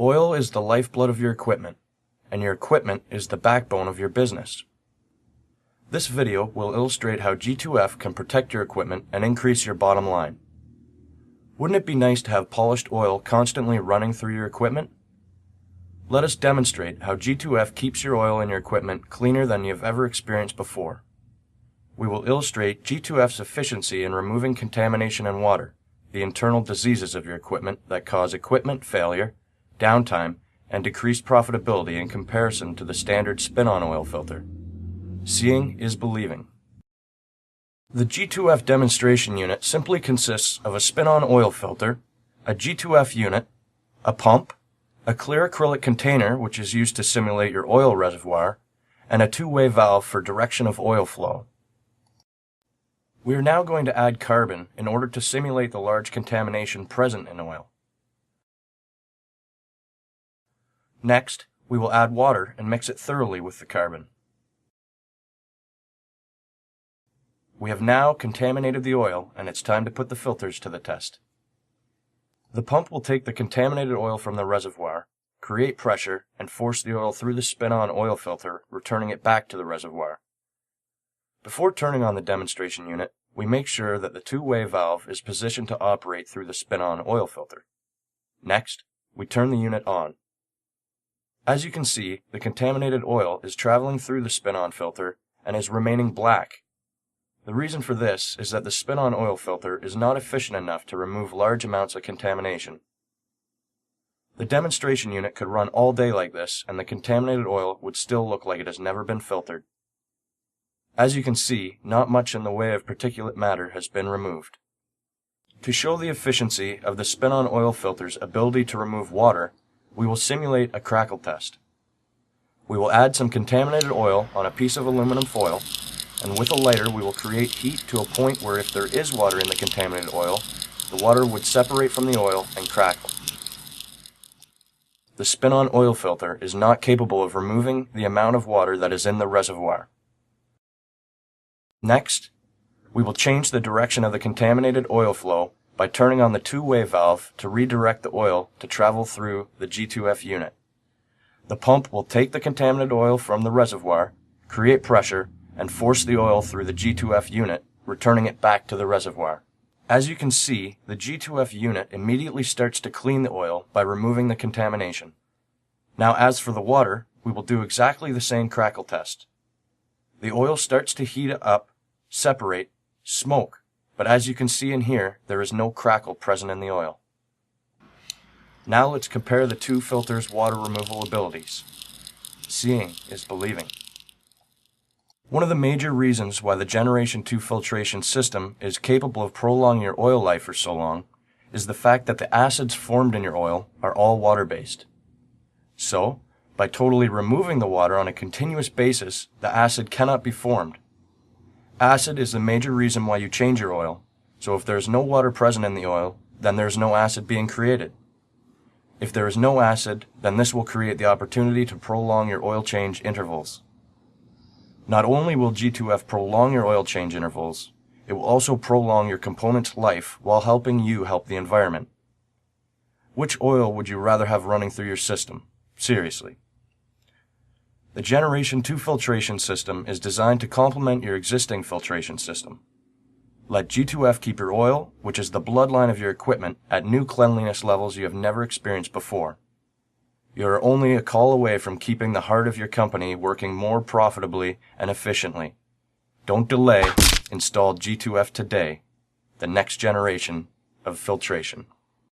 Oil is the lifeblood of your equipment, and your equipment is the backbone of your business. This video will illustrate how G2F can protect your equipment and increase your bottom line. Wouldn't it be nice to have polished oil constantly running through your equipment? Let us demonstrate how G2F keeps your oil in your equipment cleaner than you've ever experienced before. We will illustrate G2F's efficiency in removing contamination and water, the internal diseases of your equipment that cause equipment failure, downtime, and decreased profitability in comparison to the standard spin-on oil filter. Seeing is believing. The G2F demonstration unit simply consists of a spin-on oil filter, a G2F unit, a pump, a clear acrylic container which is used to simulate your oil reservoir, and a two-way valve for direction of oil flow. We are now going to add carbon in order to simulate the large contamination present in oil. Next, we will add water and mix it thoroughly with the carbon. We have now contaminated the oil, and it's time to put the filters to the test. The pump will take the contaminated oil from the reservoir, create pressure, and force the oil through the spin-on oil filter, returning it back to the reservoir. Before turning on the demonstration unit, we make sure that the two-way valve is positioned to operate through the spin-on oil filter. Next, we turn the unit on. As you can see, the contaminated oil is traveling through the spin-on filter and is remaining black. The reason for this is that the spin-on oil filter is not efficient enough to remove large amounts of contamination. The demonstration unit could run all day like this, and the contaminated oil would still look like it has never been filtered. As you can see, not much in the way of particulate matter has been removed. To show the efficiency of the spin-on oil filter's ability to remove water, we will simulate a crackle test. We will add some contaminated oil on a piece of aluminum foil, and with a lighter we will create heat to a point where if there is water in the contaminated oil, the water would separate from the oil and crackle. The spin-on oil filter is not capable of removing the amount of water that is in the reservoir. Next, we will change the direction of the contaminated oil flow by turning on the two-way valve to redirect the oil to travel through the G2F unit. The pump will take the contaminated oil from the reservoir, create pressure, and force the oil through the G2F unit, returning it back to the reservoir. As you can see, the G2F unit immediately starts to clean the oil by removing the contamination. Now as for the water, we will do exactly the same crackle test. The oil starts to heat up, separate, smoke, but as you can see in here, there is no crackle present in the oil. Now let's compare the two filters' water removal abilities. Seeing is believing. One of the major reasons why the Generation 2 filtration system is capable of prolonging your oil life for so long is the fact that the acids formed in your oil are all water-based. So, by totally removing the water on a continuous basis, the acid cannot be formed. Acid is the major reason why you change your oil, so if there is no water present in the oil, then there is no acid being created. If there is no acid, then this will create the opportunity to prolong your oil change intervals. Not only will G2F prolong your oil change intervals, it will also prolong your component's life while helping you help the environment. Which oil would you rather have running through your system? Seriously. The Generation 2 filtration system is designed to complement your existing filtration system. Let G2F keep your oil, which is the bloodline of your equipment, at new cleanliness levels you have never experienced before. You are only a call away from keeping the heart of your company working more profitably and efficiently. Don't delay. Install G2F today, the next generation of filtration.